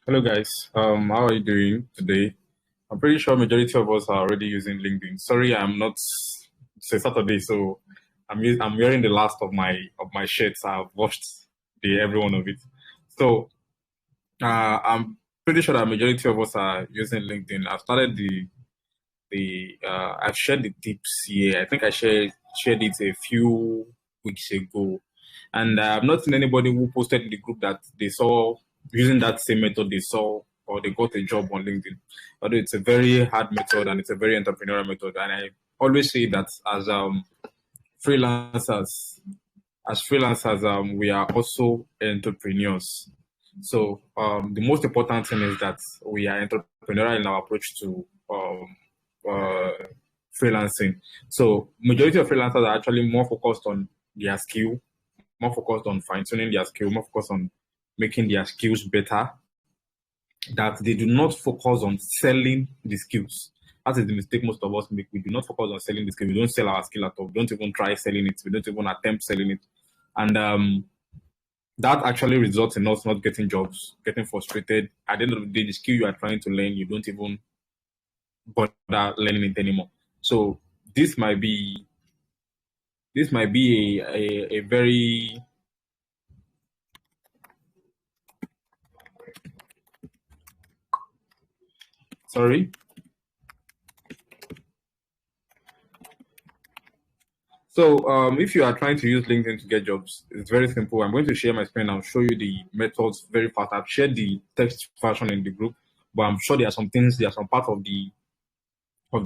Hello guys, how are you doing today? I'm pretty sure majority of us are already using LinkedIn. Sorry, I'm not. It's a Saturday, so I'm wearing the last of my shirts. I've washed the every one of it. So I'm pretty sure that majority of us are using LinkedIn. I've started the I've shared the tips here. I think I shared it a few weeks ago, and I've not seen anybody who posted in the group that they saw using that same method they saw or they got a job on LinkedIn. Although it's a very hard method and it's a very entrepreneurial method, and I always say that as freelancers, we are also entrepreneurs. So the most important thing is that we are entrepreneurial in our approach to uh, freelancing. So majority of freelancers are actually more focused on their skill, more focused on fine tuning their skill, more focused on making their skills better. That they do not focus on selling the skills. That is the mistake most of us make. We do not focus on selling the skill. We don't sell our skill at all. We don't even try selling it. We don't even attempt selling it. And that actually results in us not getting jobs, getting frustrated. At the end of the day, the skill you are trying to learn, you don't even bother learning it anymore. So this might be a very sorry. So if you are trying to use LinkedIn to get jobs, it's very simple. I'm going to share my screen. I'll show you the methods very fast. I've shared the text version in the group, but I'm sure there are some things, there are some part of the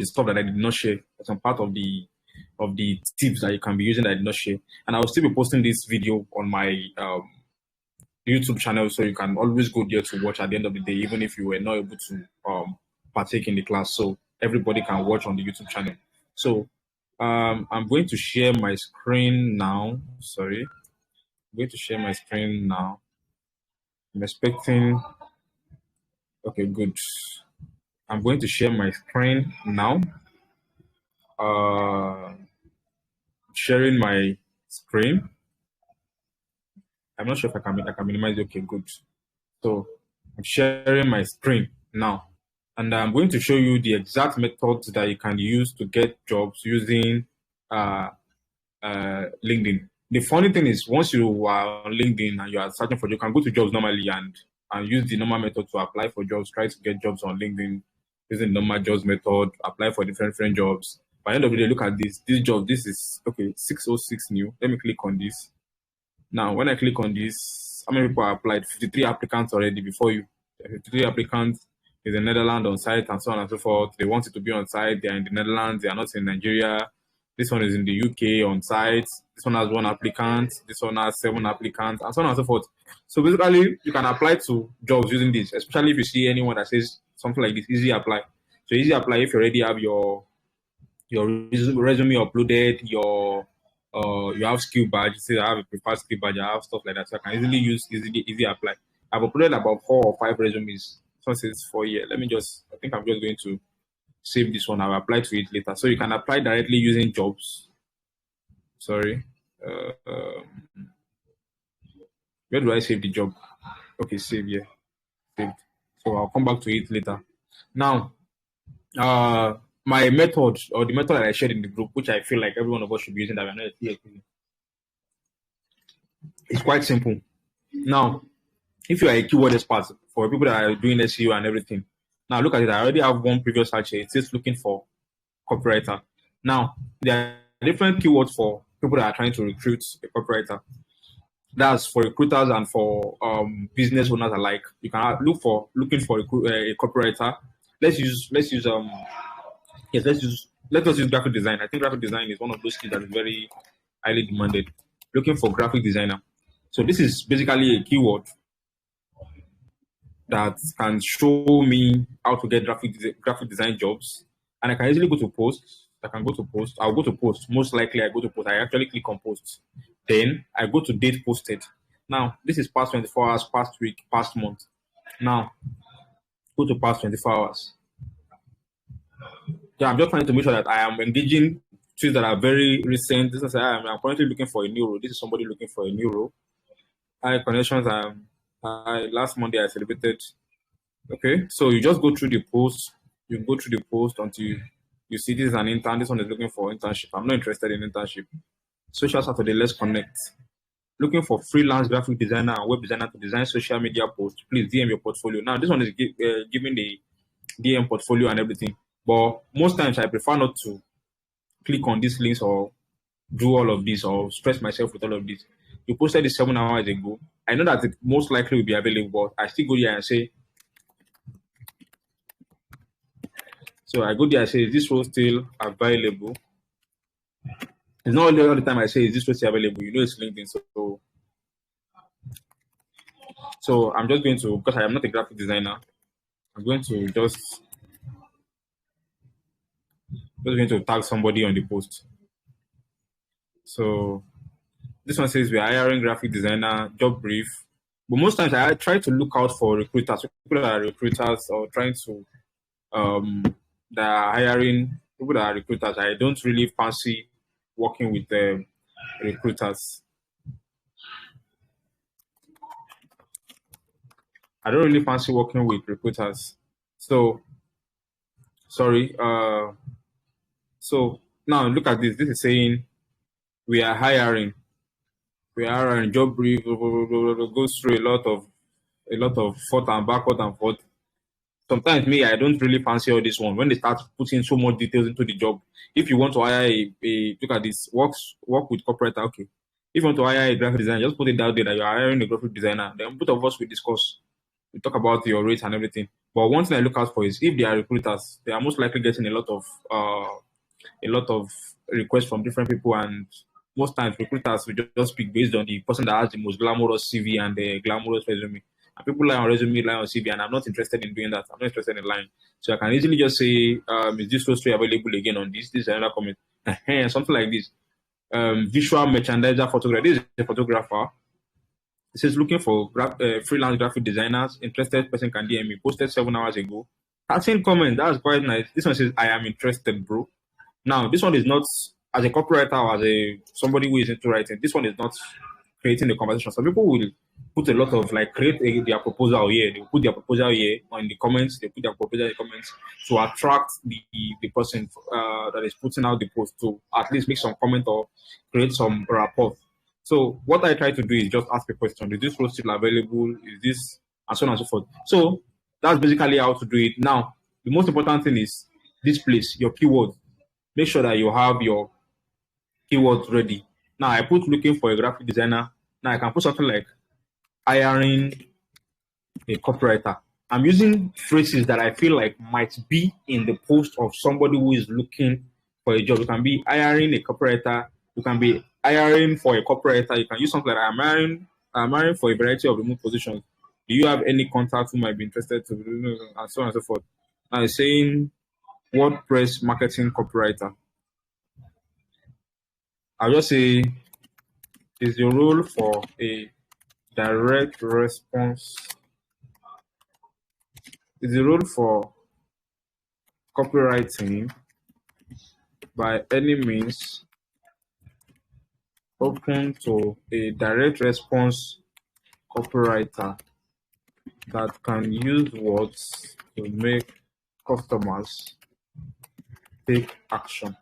stuff that I did not share. There's some part of the tips that you can be using that I did not share. And I will still be posting this video on my YouTube channel, so you can always go there to watch at the end of the day, even if you were not able to partake in the class. So everybody can watch on the YouTube channel. So I'm going to share my screen now. Sorry, I'm going to share my screen now. I'm expecting. Okay, good. I'm going to share my screen now. Sharing my screen. I'm not sure if I can minimize. Okay, good. So I'm sharing my screen now, and I'm going to show you the exact methods that you can use to get jobs using uh, LinkedIn. The funny thing is, once you are on LinkedIn and you are searching for jobs, you can go to jobs normally and use the normal method to apply for jobs. Try to get jobs on LinkedIn using the normal jobs method. Apply for different jobs. By the end of the day, look at this. This job, this is okay. 606 new. Let me click on this. Now, when I click on this, how many people applied? 53 applicants already before you. 53 applicants is in Netherlands on site and so on and so forth. They want it to be on site. They are in the Netherlands. They are not in Nigeria. This one is in the UK on site. This one has 1 applicant. This one has 7 applicants and so on and so forth. So basically, you can apply to jobs using this, especially if you see anyone that says something like this, easy apply. So easy apply if you already have your resume uploaded, you have skill badge, say I have a preferred skill badge, I have stuff like that. So I can easily use easy apply. I've uploaded about 4 or 5 resumes. So since 4 years. Let me just I think I'm just going to save this one. I'll apply to it later. So you can apply directly using jobs. Sorry. Where do I save the job? Okay, save here. Saved. So I'll come back to it later. Now, my method or the method that I shared in the group, which I feel like every one of us should be using that we're not yet using, it's quite simple. Now, if you are a keyword expert for people that are doing SEO and everything, now look at it. I already have one previous search here. It says looking for copywriter. Now, there are different keywords for people that are trying to recruit a copywriter. That's for recruiters and for business owners alike. You can looking for a copywriter. Let's use yes, let us use graphic design. I think graphic design is one of those skills that is very highly demanded. Looking for graphic designer. So this is basically a keyword that can show me how to get graphic design jobs, and I can easily go to post. I can go to post. I'll go to post. Most likely, I go to post. I actually click on post. Then I go to date posted. Now this is past 24 hours, past week, past month. Now go to past 24 hours. Yeah, I'm just trying to make sure that I am engaging tweets that are very recent. This is I'm currently looking for a new role. This is somebody looking for a new role. Hi, connections. Last Monday I celebrated. Okay, so you just go through the post. You go through the post until you see this is an intern. This one is looking for internship. I'm not interested in internship. Social Saturday, let's connect. Looking for freelance graphic designer and web designer to design social media posts. Please DM your portfolio. Now, this one is giving the DM portfolio and everything. But most times I prefer not to click on these links or do all of this or stress myself with all of this. You posted this 7 hours ago. I know that it most likely will be available, but I still go there and say, so I go there and say, is this role still available? It's not only all the time I say, is this role still available? You know, it's LinkedIn. So I'm just going to, because I am not a graphic designer, I'm going to tag somebody on the post. So this one says we are hiring graphic designer, job brief. But most times I try to look out for recruiters, people that are recruiters or trying to that are hiring people that are recruiters. I don't really fancy working with recruiters. I don't really fancy working with recruiters. So sorry. So now look at this. This is saying we are hiring. We are hiring job brief. Goes through a lot of forth and backward and forth. Sometimes me, I don't really fancy all this one. When they start putting so much details into the job, if you want to hire a look at this, work with corporate, okay. If you want to hire a graphic designer, just put it out there that you are hiring a graphic designer. Then both of us will discuss. We talk about your rates and everything. But one thing I look out for is if they are recruiters, they are most likely getting a lot of requests from different people, and most times recruiters will just speak based on the person that has the most glamorous CV and the glamorous resume. And people lie on resume, lie on CV, and I'm not interested in doing that. I'm not interested in lying. So I can easily just say, is this post available again on this? This is another comment. Something like this. Visual merchandiser photographer. This is a photographer. It says looking for freelance graphic designers. Interested person can DM me. Posted 7 hours ago. 13 comments. That's quite nice. This one says, I am interested, bro. Now, this one is not as a copywriter or as a somebody who is into writing. This one is not creating the conversation. Some people will put a lot of their proposal here. They will put their proposal here on the comments. They put their proposal in the comments to attract the person that is putting out the post to at least make some comment or create some rapport. So what I try to do is just ask a question: is this role still available? Is this and so on and so forth? So that's basically how to do it. Now, the most important thing is this place, your keywords. Make sure that you have your keywords ready. Now I put looking for a graphic designer. Now I can put something like hiring a copywriter. I'm using phrases that I feel like might be in the post of somebody who is looking for a job. You can be hiring a copywriter. You can be hiring for a copywriter. You can use something like I'm hiring for a variety of remote positions. Do you have any contacts who might be interested to and so on and so forth? Now it's saying WordPress marketing copywriter. I'll just say is the role for a direct response. Is the role for copywriting by any means open to a direct response copywriter that can use words to make customers take action?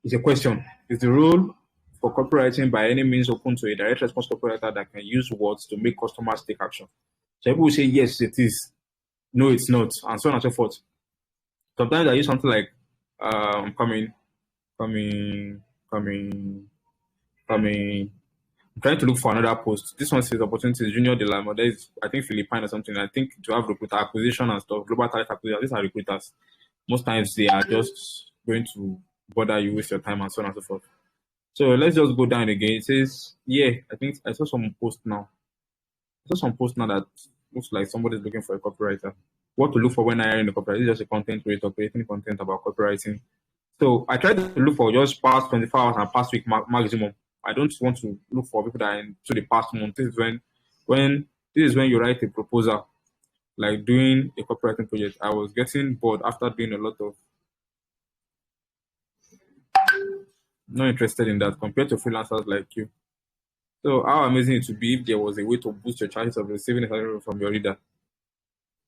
It's a question. Is the role for copywriting by any means open to a direct response copywriter that can use words to make customers take action? So people will say, yes, it is. No, it's not, and so on and so forth. Sometimes I use something like coming. I'm trying to look for another post. This one says opportunities, junior dilemma. There is, I think, Philippine or something. I think to have recruiter acquisition and stuff, global talent acquisition. These are recruiters. Most times they are just going to bother you, waste your time, and so on and so forth. So let's just go down again. It says, yeah, I think I saw some post now. I saw some post now that looks like somebody's looking for a copywriter. What to look for when hiring a copywriter? This is just a content creator creating content about copywriting. So I try to look for just past 24 hours and past week maximum. I don't want to look for people that are into the past month. This is when you write a proposal, like doing a copywriting project. I was getting bored after doing a lot of Not interested in that compared to freelancers like you. So how amazing it would be if there was a way to boost your chances of receiving a salary from your leader.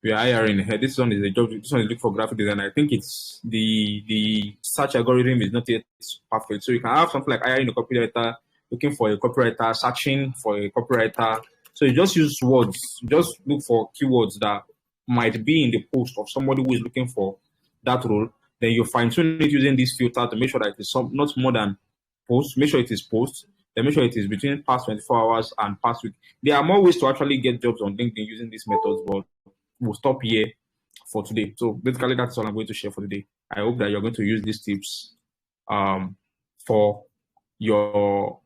We are hiring here. This one is a job. This one is looking for graphic design. I think it's the search algorithm is not yet perfect. So you can have something like hiring a copywriter, looking for a copywriter, searching for a copywriter. So you just use words. Just look for keywords that might be in the post of somebody who is looking for that role. Then you fine tune it using this filter to make sure that it is not more than post. Make sure it is post. Then make sure it is between past 24 hours and past week. There are more ways to actually get jobs on LinkedIn using these methods, but we'll stop here for today. So basically, that's all I'm going to share for today. I hope that you're going to use these tips for your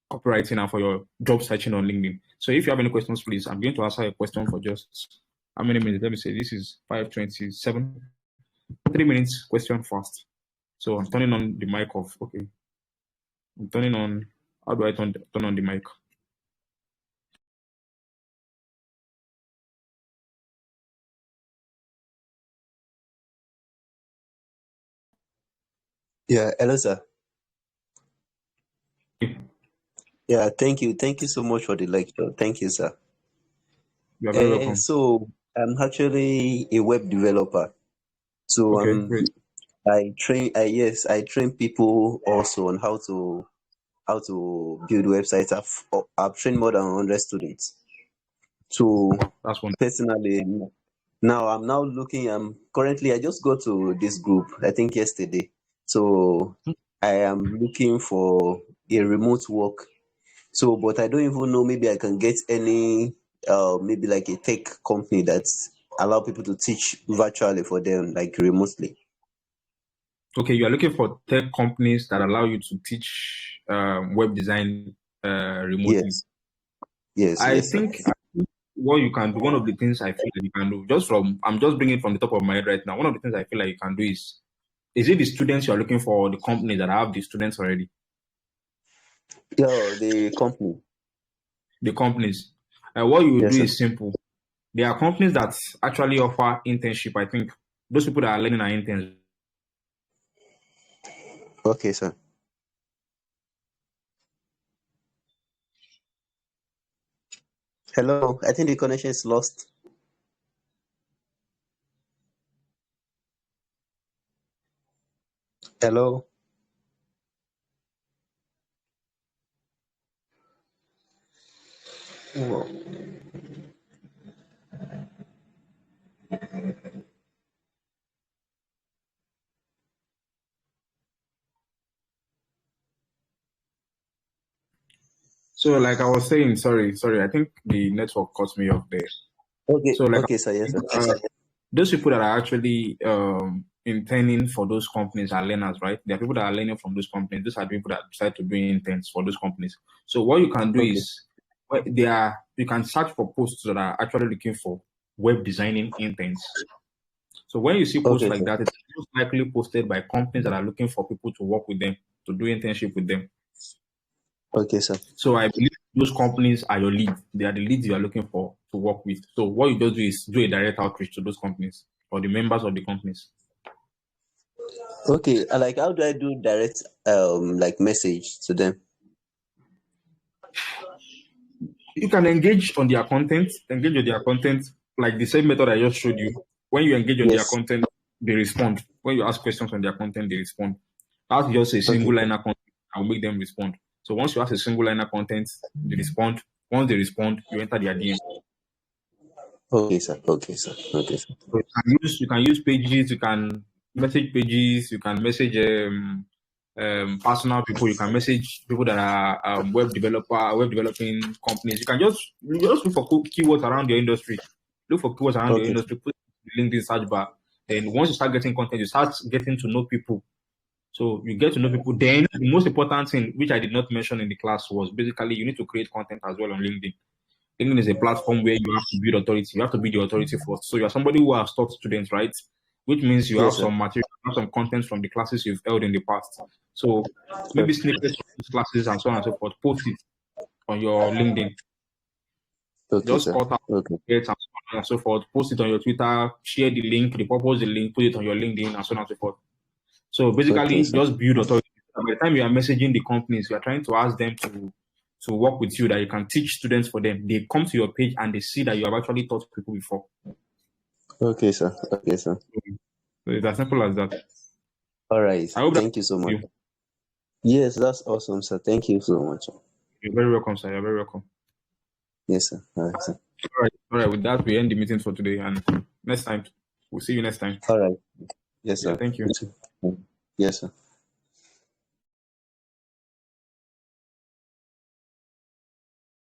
copywriting and for your job searching on LinkedIn. So if you have any questions, please, I'm going to answer a question for just how many minutes? Let me say this is 5:27. 3 minutes question first. So I'm turning on the mic off. Okay. I'm turning on. How do I turn on the mic? Yeah, hello, sir. Yeah, thank you. Thank you so much for the lecture. Thank you, sir. You're very welcome. So I'm actually a web developer. So Okay, great. I train people also on how to build websites. I've trained more than 100 students. So Wow, that's wonderful. personally, now I'm currently, I just got to this group, I think yesterday. So I am looking for a remote work. So, but I don't even know, maybe I can get any, maybe like a tech company that's allow people to teach virtually for them, like remotely. Okay, you are looking for tech companies that allow you to teach web design remotely. Yes, yes, I yes, sir. think what you can do, one of the things I feel like you can do, I'm just bringing it from the top of my head right now. One of the things I feel like you can do is it the students you are looking for or the companies that have the students already? Yeah, the company. The companies. What you will do Yes, sir. is simple. There are companies that actually offer internship. I think those people that are learning are interns. Okay, sir. Hello, I think the connection is lost. Hello. So like I was saying, sorry, I think the network cut me off there. Okay, So like okay, sir. Yes, sir. those people that are actually interning for those companies are learners, right? There are people that are learning from those companies. Those are people that decide to do interns for those companies. So what you can do Okay, is you can search for posts that are actually looking for web designing interns. So when you see posts okay, like sir. that, it's most likely posted by companies that are looking for people to work with them, to do internship with them. Okay, sir. So I believe those companies are your lead. They are the leads you are looking for to work with. So what you just do is do a direct outreach to those companies or the members of the companies. Okay, like how do I do direct like message to them? You can engage on their content, like the same method I just showed you. When you engage on their Yes. content, they respond. When you ask questions on their content, they respond. That's just a Okay, single sir. liner content. I'll make them respond. So once you ask a single liner content, they respond. Once they respond, you enter their DM. Okay, sir. Okay, sir. Okay, sir. So you can use pages, you can message pages, you can message personal people, you can message people that are web developing companies. You just look for keywords around your industry. Look for keywords around your Okay, sir. industry, put the LinkedIn search bar. Then once you start getting content, you start getting to know people. So you get to know people. Then the most important thing, which I did not mention in the class, was basically you need to create content as well on LinkedIn. LinkedIn is a platform where you have to build authority. You have to be the authority first. So you are somebody who has taught students, right? Which means you have Yes, sir. some material, you have some content from the classes you've held in the past. So maybe Okay, snippets of these classes and so on and so forth. Post it on your LinkedIn. okay, Just sir. cut out Okay, it and so on and so forth. Post it on your Twitter. Share the link. Repurpose the link. Put it on your LinkedIn and so on and so forth. So okay, basically, sir. just build authority. by the time you are messaging the companies, you are trying to ask them to work with you, that you can teach students for them. They come to your page and they see that you have actually taught people before. Okay, sir. Okay, sir. So it's as simple as that. All right. I hope that Thank you so much. you. Yes, that's awesome, sir. Thank you so much. You're very welcome, sir. You're very welcome. Yes, sir. All right, sir. All right. All right. With that, we end the meeting for today. And next time, we'll see you next time. All right. Yes, Yeah. sir. Thank you. Yes, sir.